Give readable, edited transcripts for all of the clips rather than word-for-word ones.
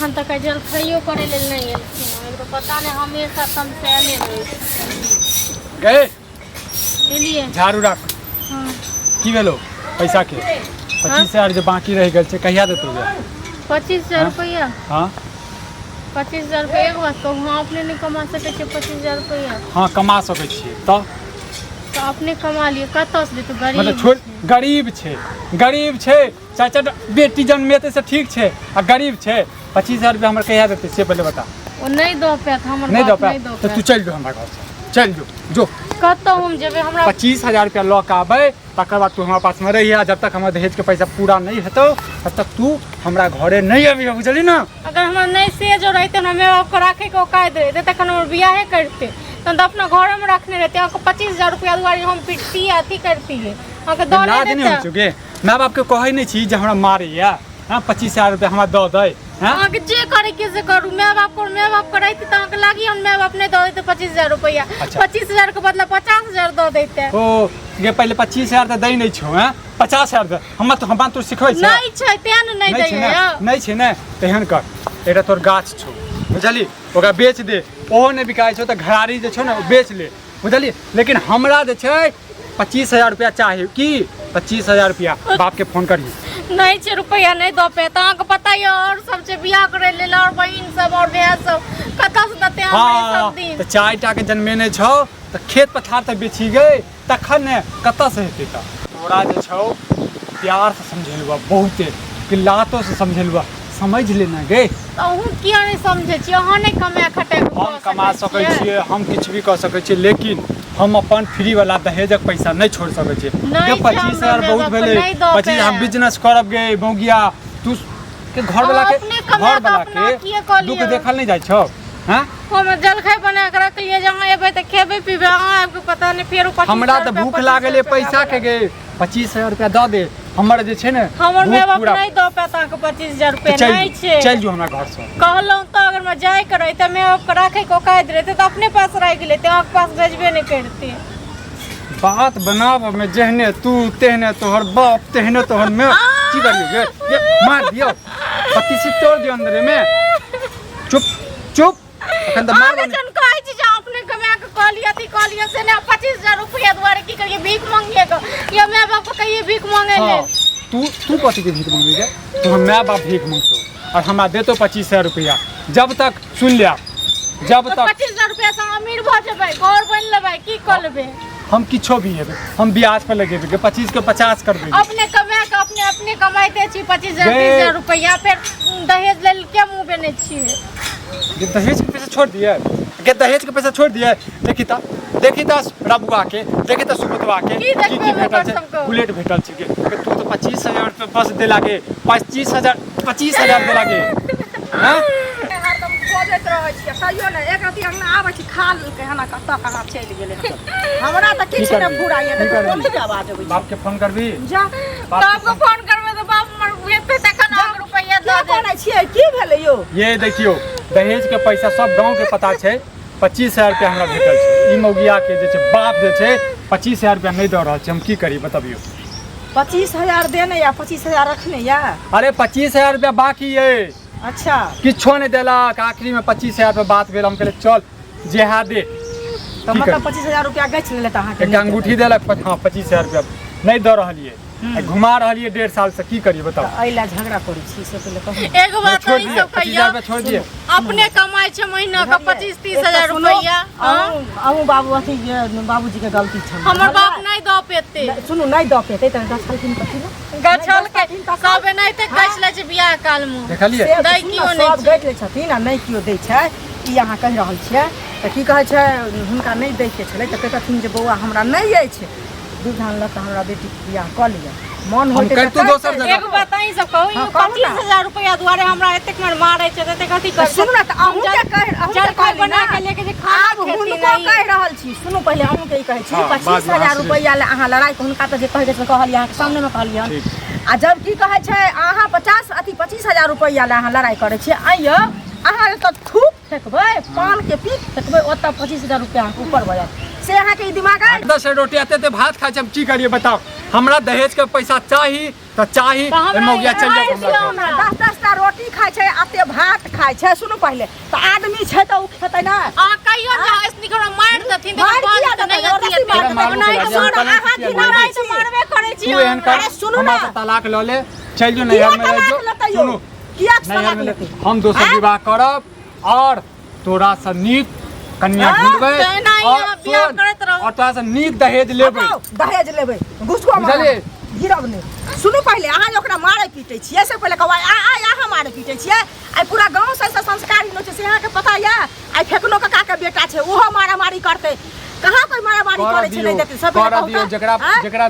हम तक जलखइयो करे ले नहीं तो पता नहीं हमेशा तमसेले गए एलिए झाड़ू रख हां की भेलो पैसा के 25,000 जो बाकी रह गल छे कहिया देतो गे 25,000 रुपया हां 25,000 रुपया एक बात कहूँ हाँ अपने नहीं कमा सके 25,000 रुपया हां कमा सके छी तो अपने कमा लिए कत से तो गरीब मतलब छोड़ गरीब छे चाचा बेटी जन्मेते से ठीक छे आ गरीब छे 25,000 रुपया हमर कहिया देते से पहले बता वो नहीं दो पे हमर नहीं दो बाप नहीं पे दो तो तू चल जो हमरा घर से चल जो कत हम जेबे हमरा 25,000 रुपया लऽ के आबे तकर बाद तू हमारे पास में रहिया जब तक हमारे दहेज के पैसा पूरा नहीं हेतो तब तक तू हमरा घरे नहीं अभी बुझली ना। अगर हमरा नहीं से जो रहते ना मैं आपको राखे को कायद रहते तखन हम बियाह करते तो अपना घर में रखने रहते आपको 25,000 रुपया दुआरी हम पिटती अथी करती है आपके दो नहीं नहीं हो चुके माँ बाप के कहै नहीं छी जे हमरा मारे या हां 25,000 रुपया हमरा दऽ दे हां आगे जे करे के से करू मैं बाप करैती त आके लागी हम मैं बाप नहीं दो देते 25,000 रुपया 25,000 के बदला 50,000 दो देते ओ ये पहले 25,000 त दै नहीं छौ हैं 50,000 दे हम तो सिखै छै नहीं छै तेन नहीं दै नहीं छै ने तेहन कर एटा तोर गाछ छौ बुझली ओकरा बेच दे ओहो नहीं बिकाय छौ त घरारी जे छौ ने बेच ले बुझली लेकिन हमरा जे छै 25,000 रुपया चाहिए की 25,000 रुपया बाप के फोन करी नहीं छे रुपया नहीं दो पे तो आके पता है और सब से बियाह करे ले और बहिन सब और भैया सब कथा से दते हम सब दिन तो 4टा के जन्मेने छौ त खेत पथार त बेची गए तखन ने कता से हेते त तोरा जे छौ प्यार से समझेलुआ बहुते कि लातो से समझेलुआ समझ लेना गे तो हूं किया नहीं समझे छी अहाँ नहीं कमा खटे हम कमा सकै छियै हम किछ भी कर सकै छियै लेकिन हम अपन फ्री वाला दहेजक पैसा नहीं छोड़ सकै छियै के 25,000 बहुत भेले 25 हम बिजनेस करब गे बौगिया तू के घर वाला के दुख देखल नहीं जाय छौ हां हम जलखै बना के रख लिए जहां एबे त खेबे पीबे हां आपको पता नहीं फेर 25,000 हमरा त भूख लागले पैसा के गे 25,000 रुपया द दे हमर जे छै ने हमर मैं बाप नहीं दो पैसा के 25,000 रुपया नहीं छे चल जो हमरा घर से कहलौ त अगर मैं जाय करे त मैं आपको राखे को कायद रहते त अपने पास रख लेते आपके पास भेजबे नहीं करते बात बनाव में जहने तू तेहने तोहर बाप तेहने तोहर मैं की करिए गे मार दियो पति से तोड़ दियो अंदर में चुप अखन त मार जन कहै छी जे अपने कमा के कह लिया से ना 25,000 रुपया द्वारे की करिए भीख मांगिएगा या मैं बाप को कहिए भीख मांगे ले तू कथि के भीख मांगेगा तो हम मैं बाप भीख मांगतो और हमरा देतो 25,000 रुपया जब तक सुन लिया जब तक 25,000 रुपया से अमीर भ जेबै घर बन लेबै की कर लेबै हम किछो भी हेबे हम ब्याज पर लगेबे 25 के 50 कर देबे अपने कमा के अपने कमाइते छी 25,000 रुपया फिर दहेज लेल के मुंह बेने छी ये दहेज के पैसा छोड़ दिए के दहेज के पैसा छोड़ दिए देखी ता रबुआ के देखी ता सुबतवा के की भेटल छै बुलेट भेटल छै के तू तो 25,000 रुपया बस दे लागे 25,000 दे लागे हां हरदम खोजैत रहै छी कहियो ने एक रति अंगना आबै छी खा लेलकै हना कतऽ कहाँ चलि गेलै हमरा त किछ ने फुराइए त कोन के आवाज अबै बाप के फोन करबी जा बाप को फोन करबे तो बाप हमर भेजते तखन आग रुपया दे कोन छियै की भेलै यो ये देखियो दहेज के पैसा सब गांव के पता छै 25,000 रुपया हमरा भेटल छै ई मौगिया के जे छै बाप जे छै 25,000 रुपया नहीं दऽ रहल छै हम की करी बताबियो 25,000 देने या 25,000 रखने या अरे 25,000 रुपया बाकी है अच्छा किछो नहीं देलक आखिरी में 25,000 पे बात भेल हम कहले चल जेहा दे तो मतलब 25,000 रुपया गछ लेले त अहाँ के एक अंगूठी देलक हां 25,000 रुपया नहीं दऽ रहलिए घुमा रहलिए 1.5 साल से की करिए बताओ अइला झगड़ा करै छी से पहले कहू एगो बात ई सब कहिया छोड़ दिए अपने कमाई छै महीना का 25-30,000 रुपया अहूँ बाबू अथी बाबूजी के गलती छै हमर बाप नहीं दऽ पेते सुनू नहीं दऽ पेते त गछलखिन कथि ना गछल के सब नहीं ते गछ ले छै बियाह काल में देखलिए दै कियो नहीं सब गछ ले छथिन आ नहीं कियो दै छै ई अहाँ कहि रहल छियै त की कहै छै हुनका नहीं दै के छलै त कहथिन जे बौआ हमरा नहीं अछि दुधान ल त हमरा बेटी के बियाह क लिया मन होते हम करतू दोसर जगह एगो बात ई सब कहू 25,000 रुपया द्वारे हमरा एतेक मार मारै छै त कथि कर सुनू ना त अहूँ के कह बना के लेके जे खाना खेती नहीं कह रहल छी सुनू पहले अहूँ के कहै छी 25,000 रुपया ले अहाँ लड़ाई के हुनका त जे कहै छै कहलिए अहाँ के सामने में कहलिए आ जब की कहै छै अहाँ 25,000 रुपया ले अहाँ लड़ाई करै छी आइयो अहाँ त थूक फेकबै पान के पीक फेकबै ओत 25,000 रुपया ऊपर भ जात से अहाँ के दिमाग है 10 रोटी आते भात खाइ छै हम की करिए बताओ हमरा दहेज के पैसा चाही तो चाही मौगिया चल जाओ। 10-10 टा रोटी खाय छै, आते भात खाय छै। सुनु पहले तो आदमी छै तो उ खेतै ना। आ कहियो जा इसनी घर मार देथिन त बात नहीं होती है। मारबे करे छी। अरे सुनु ना, तलाक ल ले, चल जो नैहर में रह जो। सुनु किया नैहर में लेते हम दोसर विवाह करब और तोरा से नीक कन्या ढूंढबै और तोरा से नीक दहेज लेबै। दहेज लेबै घुसको बुझलिए? गिरब ने। सुनु पहले अहाँ ओकरा मारे पीटे छियै से पहले कहबै आ अहाँ मारे पीटे छियै। आई पूरा गांव से संस्कारी न छै से अहाँ के पता या? आई फेकनो काका के बेटा छै ओहो मारा मारी करते। कहाँ कोई मारा मारी करे छै नहीं देते सब कर दियो। जेकरा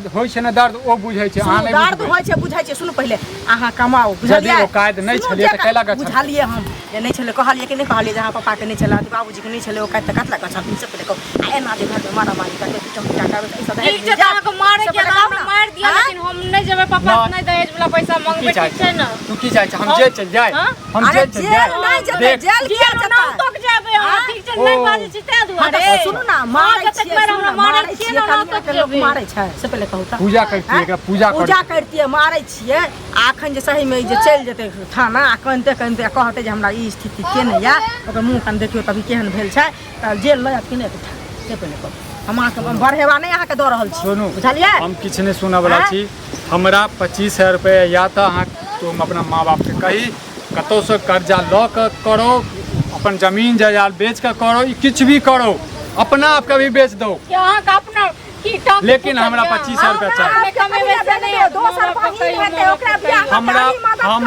होय छै ने दर्द ओ बुझै छै। अहाँ नहीं दर्द होय छै बुझै छै। सुनु पहले अहाँ कमाओ बुझलिए? यदि औकात नहीं छलिए त कैला का बुझलिए? हम जे नहीं छले कहलिए कि नहीं कहलिए जहां पापा के नहीं छला बाबूजी के नहीं छले औकात त कतला का छथिन से पहले कहू आ एना जे घर में मारा मारी करते पिटो पिटा करते ई सब ठीक छै त अहाँ को मारे के नाम मार दिया, लेकिन हम नहीं जेबै पापा नहीं दहेज वाला पैसा मांगबे। ठीक छै ना? तू की चाहै छै हम जेल चल जाए? हम जेल चल जाए? नहीं जेबै जेल किया जता तक जाबे हम। ठीक छै नहीं बाजे छी ते दुआरे। सुनु ना मारै छियै मारै छियै कन्या के लोग मारै छै से पहले कहू त। पूजा करती है, पूजा करती है मारै छियै। आखन जे सही में जे चल जेते थाना आ कनते कहते जे हमरा ई स्थिति केने या ओकर मुंह कान देखियो तभी केहन भेल छै त जेल ल जात कि नहीं से पहले कहू। हम अहाँ के बढ़ेवा नहीं अहाँ के द रहल छी। सुनू बुझलिए? हम किछ नहीं सुना वाला छी। हमरा 25,000 रुपया या तो अहाँ तुम अपना माँ बाप के कही कतौ से कर्जा ल के करो, अपन जमीन जायदाद बेच के करो, किछ भी करो, अपना आप का भी बेच दो, यहाँ का अपना की टॉप। लेकिन हमरा 25,000 रुपया चाहिए। दोसर बहिन हेतै ओकरा बियाह हमरा हम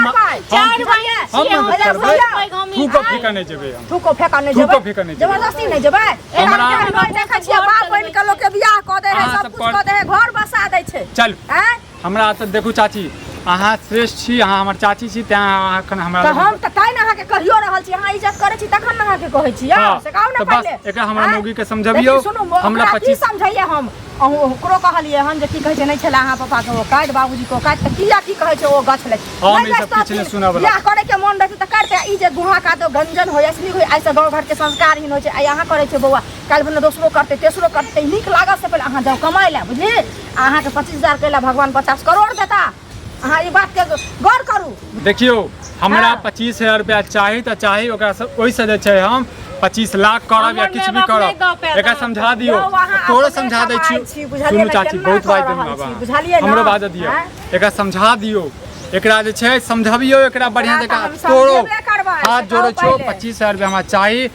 चार भाई तू को फेंका नहीं जेबे। हम तू को फेंका नहीं तू जेबै? को फेंका नहीं जेबै। जबरदस्ती नहीं जेबै? हमरा देखै छियै बाप बहिन के लोग के बियाह क दे है, सब कुछ क दे है, घर बसा दै छै। चल हैं? हमरा तो देखू चाची अहाँ श्रेष्ठ छी, अहाँ हमर चाची छी, तें अखन हमरा त हम त ताई न अहाँ के कहियो रहल छी, अहाँ इज्जत करै छी तखन न अहाँ के कहै छी। से कहू न बस पहले एकरा हमरा मौगी के समझबियो। हमरा 25 समझाइए हम ओकरो कहलिए हम जे की कहै छै नहीं छला अहाँ पापा के ओ काट बाबूजी को काट त किया की कहै छै ओ गछ ले। हम ई सब किछ नहीं सुना वाला। बियाह करे के मन रहते त करते। ई जे गुहा का तो गंजन होय असली होय ऐसे गांव घर के संस्कारहीन होय छै। आई अहाँ करे छै बौआ काल भने दोसरो करते तेसरो करते नीक लागत से पहले अहाँ जाओ कमाई ले। बुझली? अहाँ के 25,000 कैला भगवान 50 करोड़ देता। अहाँ ई बात के गौर करू। देखियो हमरा 25,000 रुपया चाही त चाही, ओकरा से ओइ से जे छै हम 25 लाख करब या किछ भी करब। एकरा समझा दियो, तोरो समझा दै छी। सुनू चाची बहुत बात देन बाबा हमरो बात दियो, एकरा समझा दियो। एकरा जे छै समझाबियो, एकरा बढ़िया जका तोरो हाथ जोड़ै छियो। 25,000 रुपया हमरा चाही।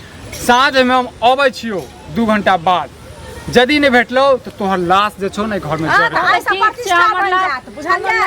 साँझ में हम अबै छियो 2 घंटा बाद। यदि नहीं भेटलो तो तोहर लाश जे छौ ने घर में जड़। ऐसा प्रतिष्ठा बन जात बुझलिए?